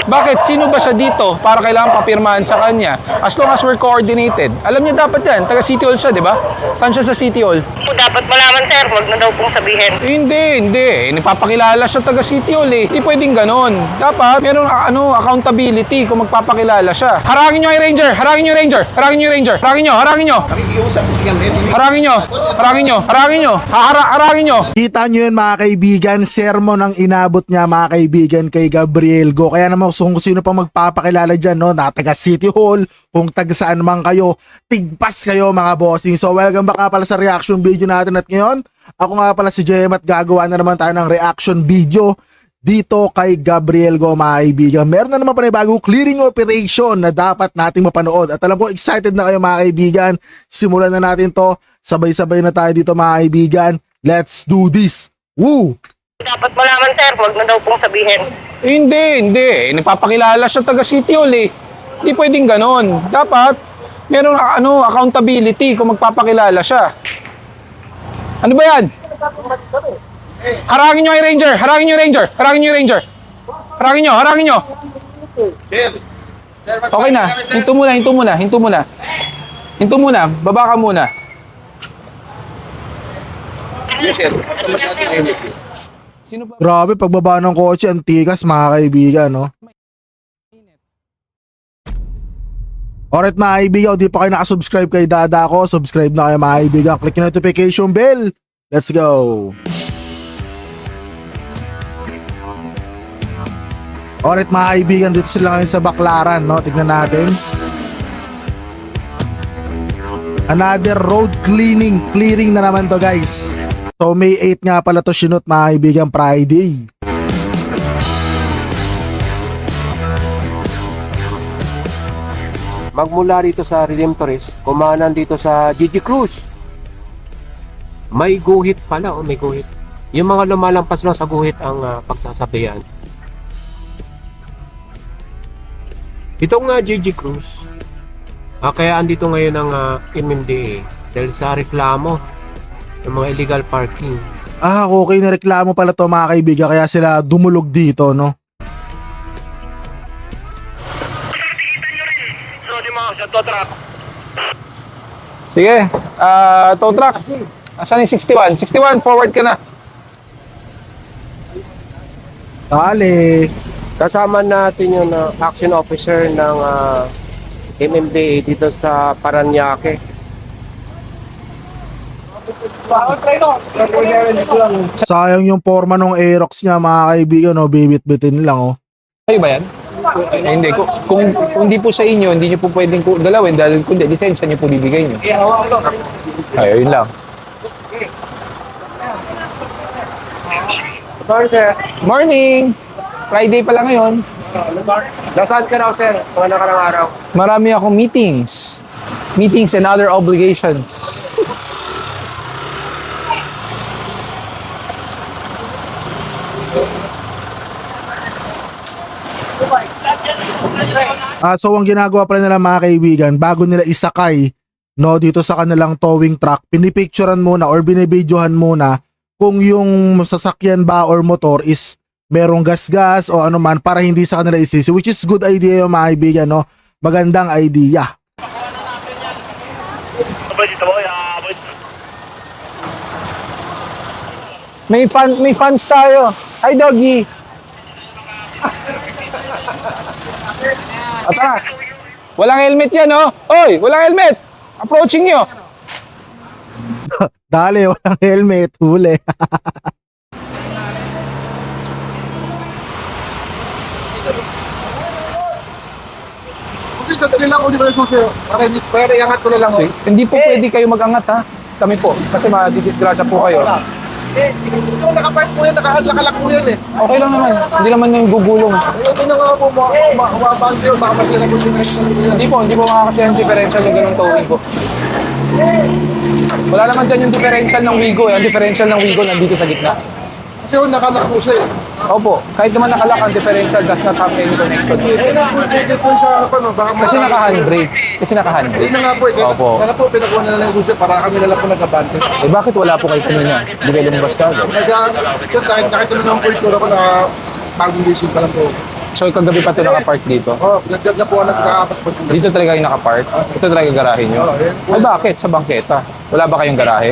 Bakit? Sino ba siya dito para kailangan papirmahan sa kanya? As long as we're coordinated. Alam niya dapat yan. Taga City Hall siya, di ba? Saan siya sa City Hall? Dapat malaman, sir. Huwag na daw pong sabihin. Hindi. Nagpapakilala siya taga City Hall eh. Hindi pwedeng ganon. Dapat meron accountability kung magpapakilala siya. Harangin nyo ay Ranger! Harangin nyo Ranger! Harangin nyo Ranger! Harangin nyo! Harangin nyo! Harangin nyo! Harangin nyo! Harangin nyo! Harangin nyo! Kita nyo yun mga kaibigan, sermon ang inabot niya mga kaibigan kay Gabriel Go. Kaya naman kung sino pang magpapakilala dyan, no, na taga City Hall, kung taga saan man kayo, tigpas kayo mga bossing. So welcome back pala sa reaction video natin at ngayon, ako nga pala si JM at gagawa na naman tayo ng reaction video dito kay Gabriel Go mga kaibigan. Meron na naman panibagong clearing operation na dapat nating mapanood. At alam ko excited na kayo mga kaibigan. Simulan na natin to. Sabay-sabay na tayo dito mga kaibigan. Let's do this. Woo! Dapat malaman, sir. Huwag na daw pong sabihin. Hindi. Nagpapakilala siya taga City Hall eh. Hindi pwedeng ganon. Dapat meron accountability kung magpapakilala siya. Ano ba yan? Harangin nyo ay Ranger! Harangin nyo Ranger! Harangin nyo Ranger! Harangin nyo! Harangin nyo! Okay na. Hinto muna. Baba ka muna. Sino ba? Grabe, pagbaba ng kotse, antikas mga kaibigan, no? Alright mga kaibigan, di pa kayo nakasubscribe kay Dada ko, subscribe na kayo mga kaibigan. Click yung notification bell. Let's go! Alright mga kaibigan, dito sila ngayon sa Baclaran, no? Tignan natin. Another road clearing na naman to guys. So May 8 nga pala to sinut mga kaibigan, Friday. Magmula dito sa Redemptorist, kumanan dito sa GG Cruz. May guhit pala, may guhit. Yung mga lumalampas lang sa guhit ang pagsasabihan. Itong GG Cruz, kaya andito ngayon ang MMDA dahil sa reklamo ng mga illegal parking. Okay na reklamo pala to mga kaibigan, kaya sila dumulog dito, no? Sige. Tow truck. Asan yung 61? 61, forward ka na. Dali. Kasama natin yung action officer ng MMDA dito sa Paranaque. Sayang yung forma ng Aerox niya mga kaibigan, no? Bibit-bitin lang, oh. Kayo ba yan? Hindi. Kung hindi po sa inyo, hindi nyo po pwedeng dalawin dahil kundi lisensya nyo po bibigay nyo. Ayun lang. Sorry sir. Morning! Friday pa lang ngayon. Nasaan ka raw sir? Mga nakarang araw. Marami akong meetings. Meetings and other obligations. So ang ginagawa pala nila mga kaibigan, bago nila isakay, no, dito sa kanilang towing truck, pinipicturean muna or binibidyohan muna kung yung sasakyan ba or motor is merong gas-gas o ano man para hindi sa kanila isisi, which is good idea yung mga kaibigan, no? Magandang idea. May fans tayo. Hi, doggy. Tara. Walang helmet yan, oh. Oy, walang helmet. Approaching nyo. Dali, walang helmet, huli. Kasi sandali lang, hindi ko na susi. Para iangat ko na lang. So, hindi po pwede kayo mag-angat, ha? Kami po. Kasi madidisgrasya po kayo. Gusto ko nakapark po yan, nakalak po yan eh. Okay lang naman. Hindi naman yung gugulong. Ito na nga po, mababang kayo, baka mas nila po yung Hindi po makakasya yung differential yung ganung towing ko. Wala naman dyan yung differential ng Wigo. Ang differential ng Wigo nandito sa gitna. Kasi yun, nakalak po siya eh. Opo, kahit naman nakalak ang differential does not have any connection. Pwede po sa harapan, no? Baka Kasi naka-handbrake. Hindi na nga po eh. Opo. Sana po, pinakuha na lang yung susi para kami na lang po nagabante. Eh bakit wala po kayo kanina? Hindi kayo lumabas ka agad? Kahit nakita na lang po yung tsura ko na bagong leasing pa lang po. So kagabi pa ito nakapark dito? Oo, pinagdag na po ako nagkakapat po. Dito talaga yung nakapark? Ito talaga yung garahe nyo? Oo, yan po. Ay bakit? Sa bangketa? Wala ba kayong garahe?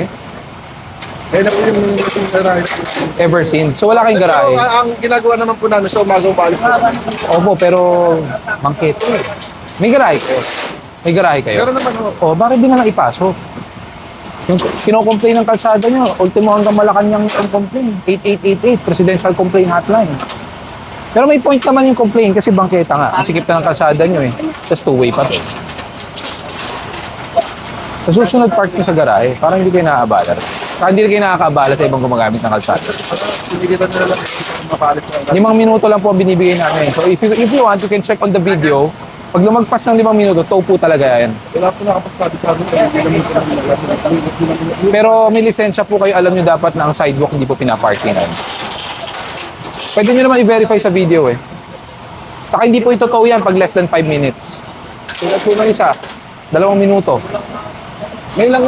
Ayun na po yung garahe. Ever since? So wala kayong garahe? Pero ang ginagawa naman po namin sa umaga balik po. Opo, pero bangketa eh. May garahe kayo? May garahe kayo? Pero naman ho. O, bakit di nga lang ipasok? Yung kinocomplain ng kalsada nyo, ultimo hanggang Malacanang ang complain. 8888, Presidential Complaint Hotline. Pero may point naman yung complaint kasi bangketa nga. Ang sikip na ng kalsada nyo eh. Tapos two-way pa to. Sa susunod park nyo sa garahe, parang hindi kayo nakakabala. Saka hindi kayo nakakabala sa ibang gumagamit ng kalsada. Pinigitan nila lang mapalis na. 5 minuto lang po ang binibigay namin. So if you want, you can check on the video. Pag lumagpas ng 5 minuto, tow po talaga yan. Wala po nakapagsabi-sabi. Pero may lisensya po kayo, alam nyo dapat na ang sidewalk hindi po pinaparkingan. Pwede nyo naman i-verify sa video eh. Saka hindi po ito tow yan pag less than 5 minutes. Tulad po ng isa, 2 minuto. Ngayon lang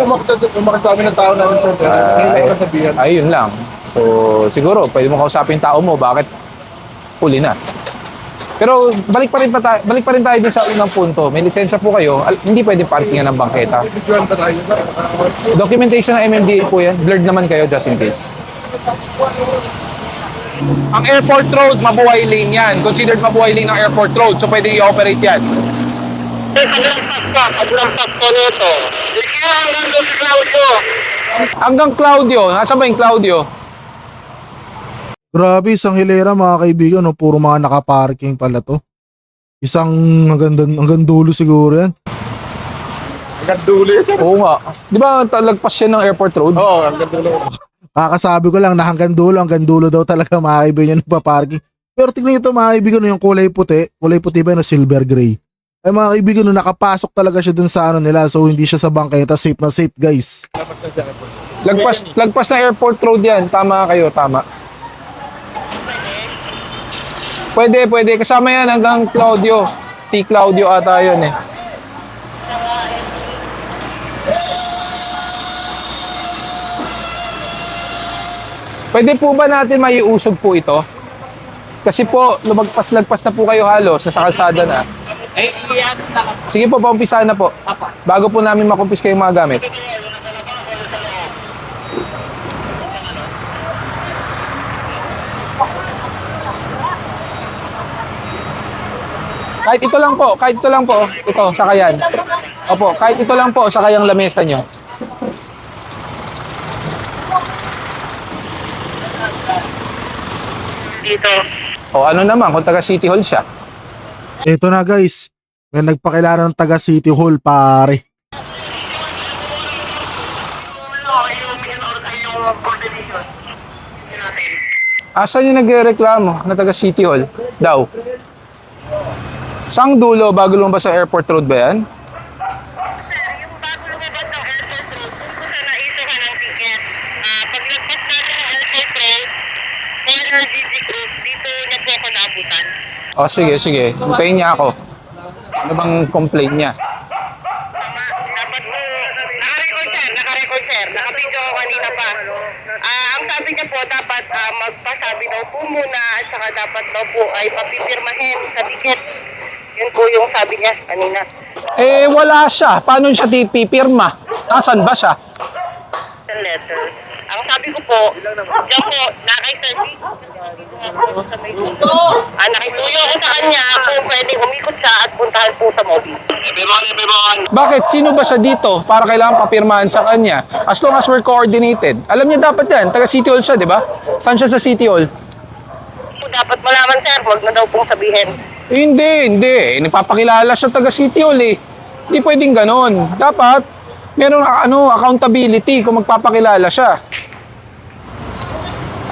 umakasabi ng tao namin sir. Ngayon lang lang sabihan. Ayun lang. So siguro, pwede mo kausapin yung tao mo, bakit huli na. Pero balik pa rin tayo dun sa unang punto. May lisensya po kayo, hindi pwede parkingan ng bangketa. Bigyan pa tayo. Documentation ng MMDA po yan. Blurred naman kayo just in case. Ang airport road, mabuhay lane yan. Considered mabuhay lane ng airport road. So pwede i-operate yan. Paglampas ko nito. Sige, hanggang doon sa Claudio. Hanggang Claudio. Nasaan ba yung Claudio? Grabe, isang hilera mga kaibigan, no? Puro mga nakaparking pala to. Isang hanggang dulo siguro yan. Nagduli. Oo nga. Di ba talagpas yan ng airport road? Oo, ang ganda. Kakasabi ko lang na hanggang dulo daw talaga mga kaibigan yung nagpa-parking. Pero tignan nyo ito mga kaibigan, no, yung kulay puti ba yung silver gray? Ay mga kaibigan, no, nakapasok talaga siya dun sa ano nila, so hindi siya sa bangketa, safe na safe guys. Lagpas na airport road yan. Tama kayo, tama. Pwede. Kasama yan hanggang Claudio. T. Claudio ata yun eh. Pwede po ba natin maiusog po ito? Kasi po, lumagpas-lagpas na po kayo halos sa kalsada na. Sige po, paumpisahan na po. Bago po namin makumpis kayong mga gamit. Kahit ito lang po. Ito, sakayan. Opo, kahit ito lang po, sakayang lamesa nyo. Dito. O ano naman, kung taga City Hall siya. Ito na guys, may nagpakilala ng taga City Hall pare. Asan yung nagreklamo na taga City Hall? Daw. Sang dulo bago lumabas sa airport road ba yan? Yung bago lumabas ng airport road, kung gusto na isuhan ng ticket, paglagpas natin ng airport road, corner GG Cruz, dito na po ako naabutan. O sige. Hintayin niya ako. Ano bang complaint niya? Dapat po, naka-record sir, naka-video ako kanina pa. Ang sabi niya po, dapat magpasabi daw po muna at saka dapat daw po ay papipirmahin sa ticket. Yun po yung sabi niya kanina. Eh, wala siya. Paano siya pipirma? Nasaan ba siya? The letter. Ang sabi ko po, diyan po, nakay-service. Nakituyo ko sa kanya kung pwedeng umikot siya at puntahan po sa mobile. Bakit? Sino ba siya dito para kailangan papirmahan sa kanya? As long as we're coordinated. Alam niya dapat yan. Taga City Hall siya, di ba? Saan siya sa City Hall? Dapat malaman sir, wag na daw pong sabihin. Eh, hindi. Nagpapakilala siya taga City Hall eh. Hindi pwedeng ganon. Dapat, meron accountability kung magpapakilala siya.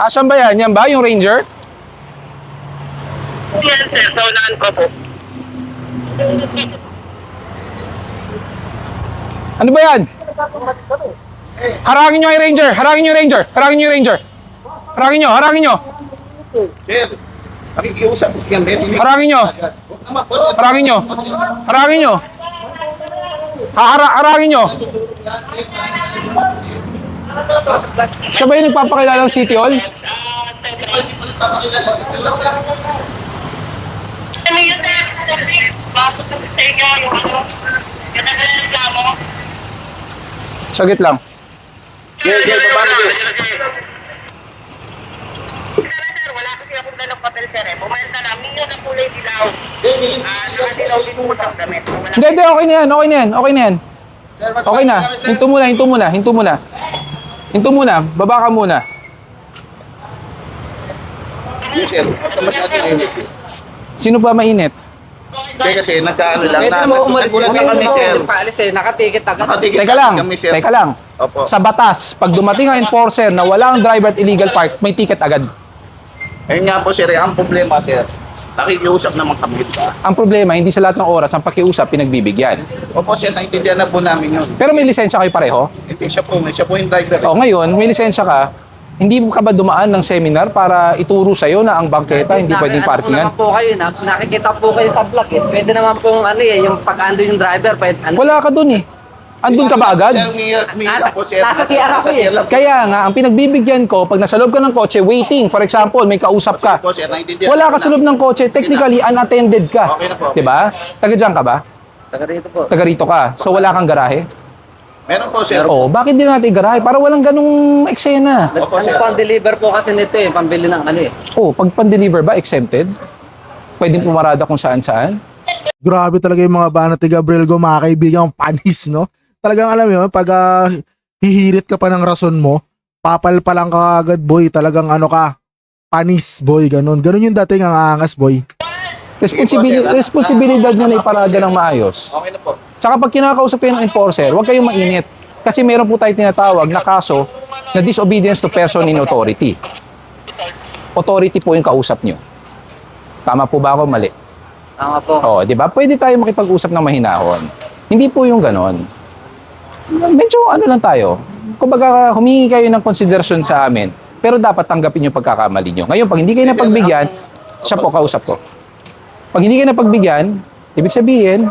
Asan ba yan? Yan ba? Yung Ranger? Yan sir, sa unahan ko po. Ano ba yan? Harangin nyo yung Ranger! Harangin nyo yung Ranger! Harangin nyo yung Ranger! Harangin nyo! Sir, nakikiusap ko siya. Harangin nyo! Harangin nyo! Harangin nyo! Harangin nyo! Siya ba yung nagpapakilala ng City Hall? ninyo, sir. Bakit sa inyo yung ano? Ganda na reklamo. Sagit lang. Sir, wala kasi akong dalang papel, sir. Pumalta namin yun ang kulay dilaw. Nakadilaw din po ang damit. Hindi, okay na yan, okay na yan, okay na yan. Okay na, hinto muna, hinto muna, hinto muna. Hinto muna, baba ka muna. Sir, ito masyado init. Sino ba mainit? Hindi kasi nagkaano lang Pwede mo umalis. nagulat na kami, sir. Hindi paalis eh. Nakatikit agad. Nakatigil Teka lang, kami, sir. teka lang. Opo. Sa batas, pag dumating ang enforcer na wala ang driver at illegal park, may ticket agad. Ayun nga po, sir, ang problema, sir. Nakikiusap naman kami. Ang problema, hindi sa lahat ng oras ang pakiusap pinagbibigyan. Opo, sir, naintindihan na po namin yun. Pero may lisensya kayo pareho? Hindi siya po yung driver. O ngayon, may lisensya ka, hindi ka ba dumaan ng seminar para ituro sa'yo na ang bangketa hindi pwedeng parkingan? Ano naman po kayo, nakikita po kayo sa vlog eh. Pwede naman pong ano eh, yung pag-ando yung driver. Pwede, ano, Wala ka dun eh. Andun ka ba agad? Sir, umiiyak po, sir. nasa CR ako eh. lang po. Kaya nga, ang pinagbibigyan ko, pag nasa loob ka ng kotse, waiting. For example, may kausap ka. Po, sir, naintindihan Wala po ka sa loob ng kotse, technically unattended ka. Okay na po. Diba? Taga dyan ka ba? Taga rito po. Taga rito ka. So wala kang garahe? Meron po, sir. Oh, bakit din natin garahe? Para walang ganung eksena. Opo, Ano sir. pang-deliver po kasi nito eh, pambili ng ano eh. Oh, pag pan-deliver ba, exempted? Pwedeng pumarada kung saan-saan? Grabe talaga yung mga banat ni Gabriel Go, mga kaibigan, panis, no? Talagang alam mo, pag hihirit ka pa ng rason mo, papal pa lang ka agad, boy. Talagang ano ka, panis, boy. Ganun yung dating ang angas, boy. Responsibilidad nyo na iparada ng maayos. Okay na po. Tsaka pag kinakausap kayo ng enforcer, huwag kayong mainit. Kasi meron po tayo tinatawag na kaso na disobedience to person in authority. Authority po yung kausap nyo. Tama po ba ako? Mali. Tama po. Oo, di ba? Pwede tayo makipag-usap ng mahinahon. Hindi po yung ganon. Medyo ano lang tayo. Kumbaga, humingi kayo ng konsiderasyon sa amin, pero dapat tanggapin yung pagkakamali nyo. Ngayon, pag hindi kayo napagbigyan, siya po kausap ko. Pag hindi kayo napagbigyan, ibig sabihin,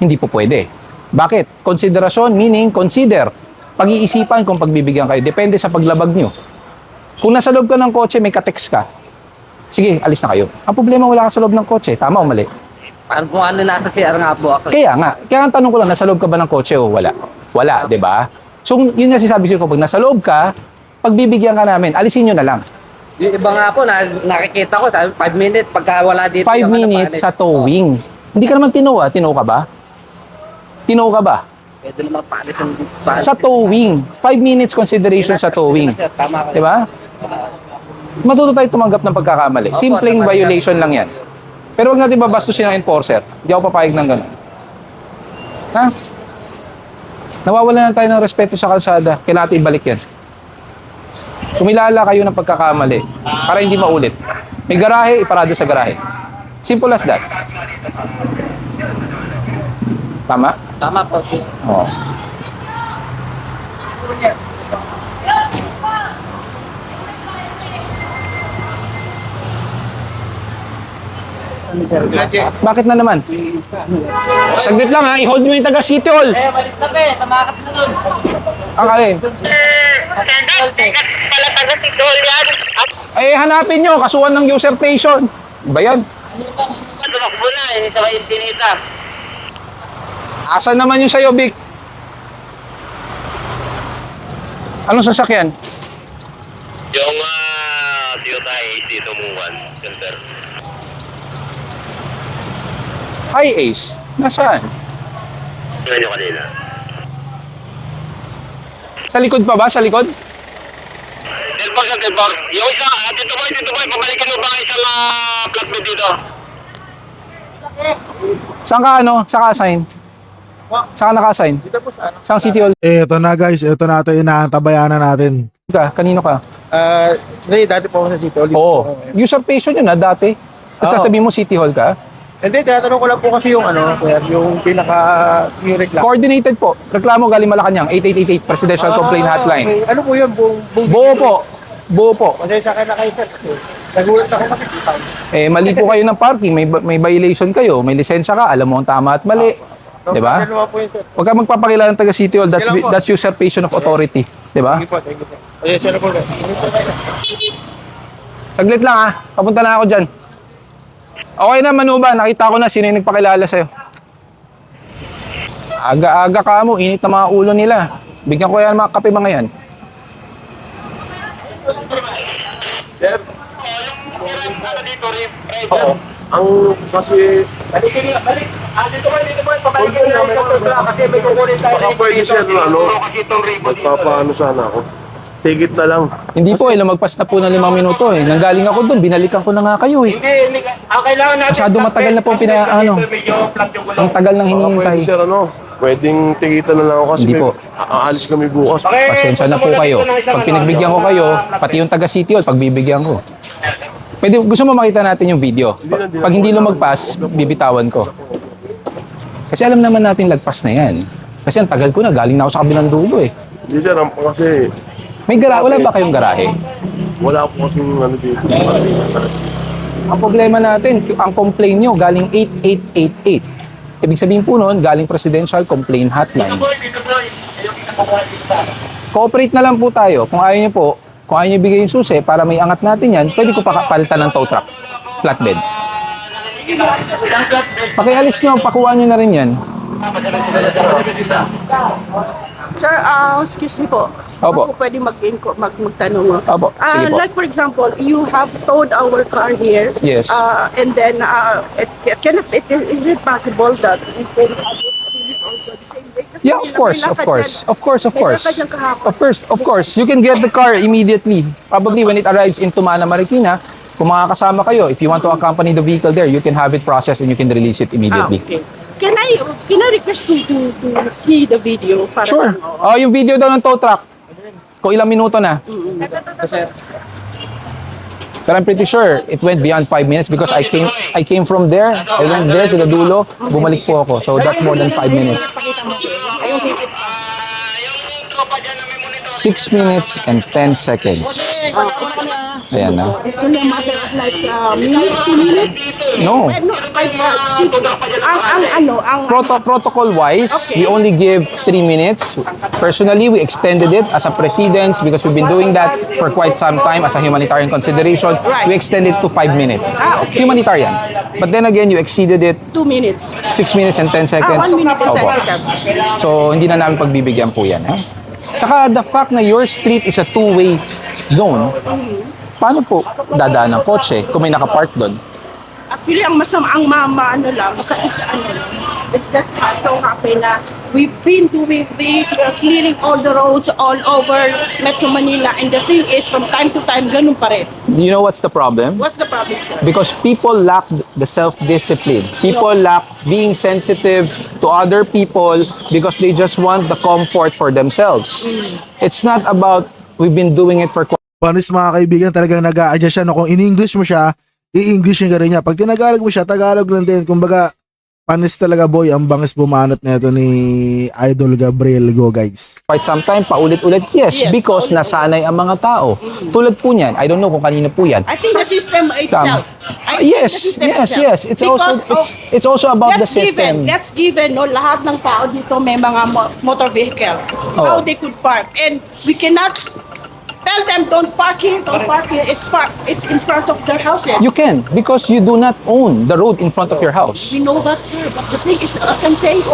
hindi po pwede. Bakit? Konsiderasyon, meaning consider. Pag-iisipan kung pagbibigyan kayo. Depende sa paglabag nyo. Kung nasa loob ka ng kotse, may ka-text ka. Sige, alis na kayo. Ang problema, wala ka sa loob ng kotse. Tama o mali? Parang kung ano nasa CR nga po ako. Kaya nga. Kaya ang tanong ko lang, nasa loob ka ba ng kotse o wala? Wala, di ba? So, yun nga sinasabi ko, pag nasa loob ka, pagbibigyan ka namin, alisin nyo na lang. Yung iba nga po, nakikita ko, 5 minutes, pagka wala dito. 5 yung ano, minutes paalis. sa towing. Hindi ka naman tinow, ah. Tinow ka ba? Tinow ka ba? Pwede naman paalis. Sa towing. 5 minutes consideration sa towing. Tama ka. Di ba? Matuto tayo tumanggap ng pagkakamali. Opo, Simpleng tama yan. violation lang yan. Pero huwag natin babastusin ng enforcer. Hindi ako papayag ng gano'n. Ha? Nawawala na tayo ng respeto sa kalsada. Kailangan natin ibalik yan. Kumilala kayo ng pagkakamali para hindi maulit. May garahe, iparado sa garahe. Simple as that. Tama? Tama po. Oo. Bakit na naman? Saglit lang ha, i-hold mo yung taga City Hall. Malis na pe, tamakas na dun. Ang alin? Sandal, pala taga si Dol yan. Eh, hanapin nyo, kasuhan ng usurpation. Ba yan? Tumakbo na eh, sa may infinita. Asan naman yung sa'yo, Vic? Anong sasakyan? Yung Toyota AC tumuwan, silver. Hi, Ace. Nasaan? Tingnan nyo kanina. Sa likod pa ba? Sa likod? Silver sa silver. Yung isa, dito boy, pabalikan mo ba ang isang flatbed dito? Saan ka ano? Saan ka assign? Saan ka naka-assign? Saan City Hall Eto na guys, eto na ito inaantabayanan natin. ka? Kanino ka? Hindi, dati po ako sa City Hall. Oo. Usurpation yun dati. Tapos Oo. sasabihin mo City Hall ka? Hindi, tinatanong ko lang po kasi yung ano, sir, yung yung reklamo. Coordinated po. Reklamo galing Malacanang. 8888 Presidential Complaint Hotline. Okay. Ano po yun? Buo po. Buo po. Kasi sa akin na kayo, sir. Nagulat ako kasi. Eh, mali po kayo ng parking. May violation kayo. May lisensya ka. Alam mo ang tama at mali. Di ba? Ano po yun, sir? Huwag ka magpapakilala ng taga City Hall. Kailan po? That's usurpation of authority. Di ba? Thank you po, thank you po. Ayan, sir, po, sir. Saglit lang ha. Papunta na ako dyan. Okay na, Manuba. Nakita ko na sino yung nagpakilala sa'yo. Aga-aga ka mo. Init na mga ulo nila. Bigyan ko yan mga kape mga yan. Oo. Ang kasi... Kasi may kukunin tayo. Baka pwede siya na ano, magpapaano sana ako. Tigit na lang. Hindi po, lumagpas na po ng 5 minuto eh. Nanggaling ako doon, binalikan ko na nga kayo eh. Ang kailangan natin... Masyado matagal na po ang tagal ng Baka hinihintay. pwede siya ano, pwedeng tigitan na lang ako kasi Hindi po. aalis kami bukas. Pasensya na po kayo. Pag pinagbigyan ko kayo, pati yung taga City Hall, pagbibigyan ko. Pwede, gusto mo makita natin yung video? Pag hindi lumagpas, bibitawan ko. Kasi alam naman natin lagpas na yan. Kasi ang tagal ko na, galing na ako sa kabilang dulo eh. Hindi siya kasi May wala ba kayong garahe? wala po kasing ano dito. Ang problema natin, ang complaint nyo galing 8888. Ibig sabihin po nun, galing Presidential Complaint Hotline. Cooperate na lang po tayo. Kung ayaw nyo po, kung ayaw nyo bigay yung susi para may angat natin yan, pwede ko palitan ng tow truck. Flatbed. Pakialis nyo, pakuha nyo na rin yan. Sir, excuse me po. Opo. Ako pwede magtanong. Opo, sige po. Like for example, you have towed our car here. Yes. And then, is it possible that we can have it released also the same day? Kasi Yeah, of course, of course. Of course, of course. May lakad yan kahapon. Of course. You can get the car immediately. Probably when it arrives in Tumana, Marikina, kung makakasama kayo, if you want to accompany the vehicle there, you can have it processed and you can release it immediately. Okay. Can I request to see the video? Para Sure. lang, Oh, yung video daw ng tow truck. Kung ilang minuto na. But I'm pretty sure it went beyond 5 minutes because I came from there. I went there to the dulo. Bumalik po ako. So that's more than 5 minutes. 6 minutes and 10 seconds. Ayan na. It's only a matter of like minutes, 2 minutes? No. No, Protocol-wise, we only give 3 minutes. Personally, we extended it as a precedence because we've been doing that for quite some time as a humanitarian consideration. We extended to 5 minutes. Humanitarian. But then again, you exceeded it 2 minutes. 6 minutes and 10 seconds. 1 minute and 10 Opo. seconds. So, hindi na namin pagbibigyan po yan. Saka the fact na your street is a two-way zone, paano po dadaan ng kotse kung may nakapark doon? Actually, ang masakit sa ano lang. It's just so happy na we've been doing this, we're clearing all the roads all over Metro Manila, and the thing is, from time to time, ganun pa rin. You know what's the problem? What's the problem, sir? Because people lack the self-discipline. People lack being sensitive to other people because they just want the comfort for themselves. It's not about we've been doing it for Panis mga kaibigan, talagang nag-a-adjust siya. No? Kung in-English mo siya, i-English yung rin niya. Pag tinagalog mo siya, Tagalog lang din. Kumbaga, panis talaga boy, ang bangis bumanat na ito ni Idol Gabriel Go, guys. quite some time, paulit-ulit. Yes, because nasanay ang mga tao. Tulad po niyan, I don't know kung kanino po yan. I think the system itself. I think Yes, the system yes, itself. yes. It's also about the system. That's given, no, lahat ng tao dito may mga motor vehicle. How they could park. And we cannot tell them, don't park here. It's in front of their houses. You can, because you do not own the road in front of your house. We know that, sir. But the thing is, as I'm saying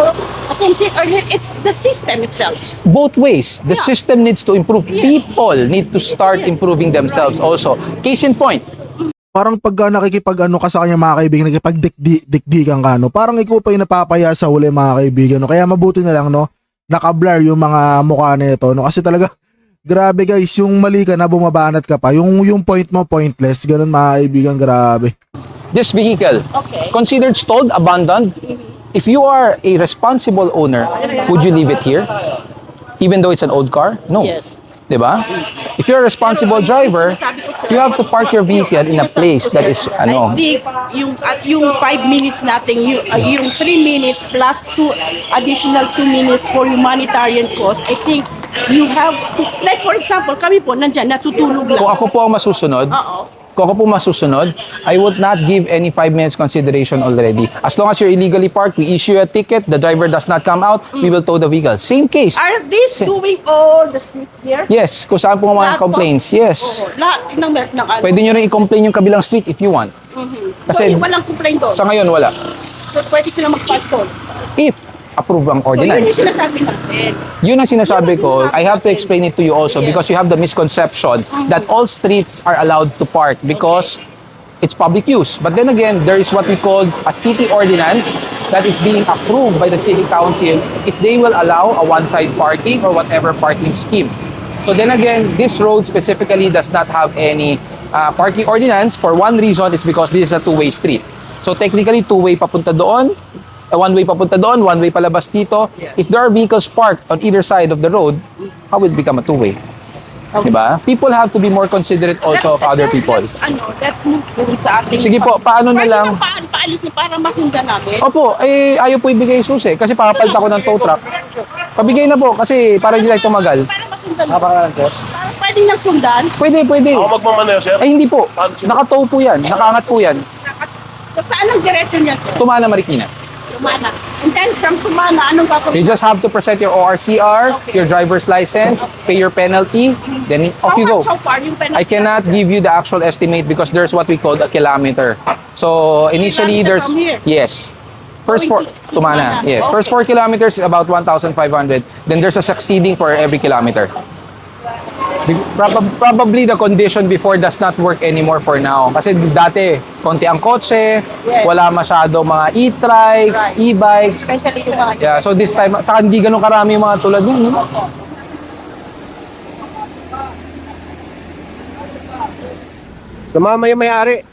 earlier, it's the system itself. Both ways, the system needs to improve. People need to start improving themselves also. Case in point, Parang pag nakikipag-ano ka sa kanya mga kaibigan, nakikipag-dikdikan ka, no? Parang ikaw pa yung napapaya sa uli mga kaibigan, no? Kaya mabuti na lang, no? Naka-blur yung mga mukha na ito, no? Kasi talaga, grabe guys, yung mali ka na bumabanat ka pa. Yung point mo pointless. Ganun mga kaibigan, grabe. this vehicle, Okay. considered stalled, abandoned, if you are a responsible owner, would you leave it here? Even though it's an old car? No. Yes. Diba? If you're a responsible driver, you have to park your vehicle in a place that is, I think yung 5 minutes natin, yung 3 minutes plus additional 2 minutes for humanitarian cause, I think you have to, like for example, kami po nandyan, natutulog lang. kung ako po ang masusunod, Oo. kung ako po masusunod, I would not give any 5 minutes consideration already. As long as you're illegally parked, we issue a ticket, the driver does not come out, we will tow the vehicle. Same case. Are these doing all the streets here? Yes, kung saan po mga Lahat po? complaints. Yes. Oo, lahat ng ano. Pwede nyo rin i-complain yung kabilang street if you want. Kasi- so, walang complaint doon. Sa ngayon, wala. So, pwede sila mag-park doon. If approve ang So, yun ordinance. yung sinasabi natin. Yun ang sinasabi ko. I have to natin. explain it to you also Yes. because you have the misconception that all streets are allowed to park because it's public use. But then again, there is what we call a city ordinance that is being approved by the city council if they will allow a one-side parking or whatever parking scheme. So then again, this road specifically does not have any parking ordinance. For one reason, it's because this is a two-way street. So technically, two-way papunta doon, one-way papunta doon, one-way palabas dito. If there are vehicles parked on either side of the road, how will it become a two-way? Diba? People have to be more considerate also of other people. Let's move dun sa ating... Sige po, paano na lang? Pwede paalisin para masundan namin. Opo, ayaw po ibigay susi kasi papapalit ako ng tow truck. Pabigay na po kasi para hindi tayo tumagal. Para masundan namin. Napakalan, sir. Para pwede nang sundan. Pwede. Ako magmamaneho, sir. Ay hindi po, nakatow po yan, nakaangat po yan. So, saan ang diretso niya, sir? Tumana Marikina. Tumana. And then, from Tumana, anong You gagawin? just have to present your ORCR, your driver's license, pay your penalty, then off you go. So far, yung penalty? I cannot give you the actual estimate because there's what we call a kilometer. So initially Kilometer there's from here? yes. First four Going to Tumana. Tumana. Yes. Okay. First 4 kilometers is about 1,500. Then there's a succeeding for every kilometer. Probably the condition before does not work anymore for now. Kasi dati, konti ang kotse, Yes. wala masyado mga e-trikes, Right. e-bikes. Especially yung mga... Yeah, so this time, saka hindi ganun karami yung mga tulad nun. No? Sumama yung may-ari.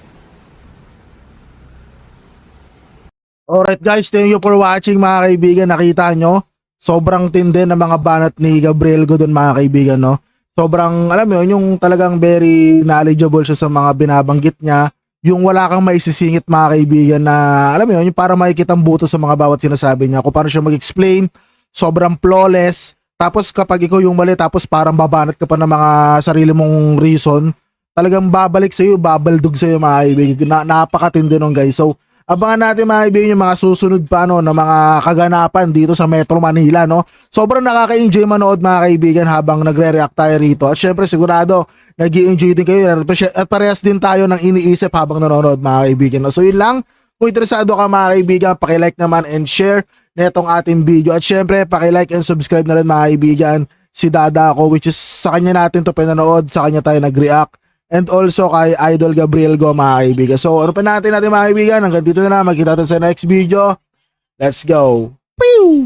Alright guys, thank you for watching mga kaibigan. Nakita nyo, sobrang tindi ng mga banat ni Gabriel Godon mga kaibigan, no? Sobrang, alam mo yun, yung talagang very knowledgeable siya sa mga binabanggit niya. Yung wala kang maisisingit mga kaibigan na, alam mo yun, yung para makikita ang buto sa mga bawat sinasabi niya. Kung paano siya mag-explain, sobrang flawless. Tapos kapag ikaw yung mali, tapos parang babanat ka pa ng mga sarili mong reason, talagang babalik sa'yo, babaldog sa'yo mga kaibigan. Napakatindi nun guys. So, abangan natin mga kaibigan yung mga susunod pa no, na mga kaganapan dito sa Metro Manila. No? Sobrang nakaka-enjoy manood mga kaibigan habang nagre-react tayo rito. At syempre sigurado nag-i-enjoy din kayo at parehas din tayo ng iniisip habang nanonood mga kaibigan. No? So yun lang. Kung interesado ka mga kaibigan, pakilike naman and share netong ating video. At syempre pakilike and subscribe na rin mga kaibigan si Dada ako, which is sa kanya natin to pinanood, sa kanya tayo nag-react. And also kay Idol Gabriel Go mga kaibigan. So ano pa natin mga kaibigan, hanggang dito na lang, magkita tayo sa next video. Let's go. Pew!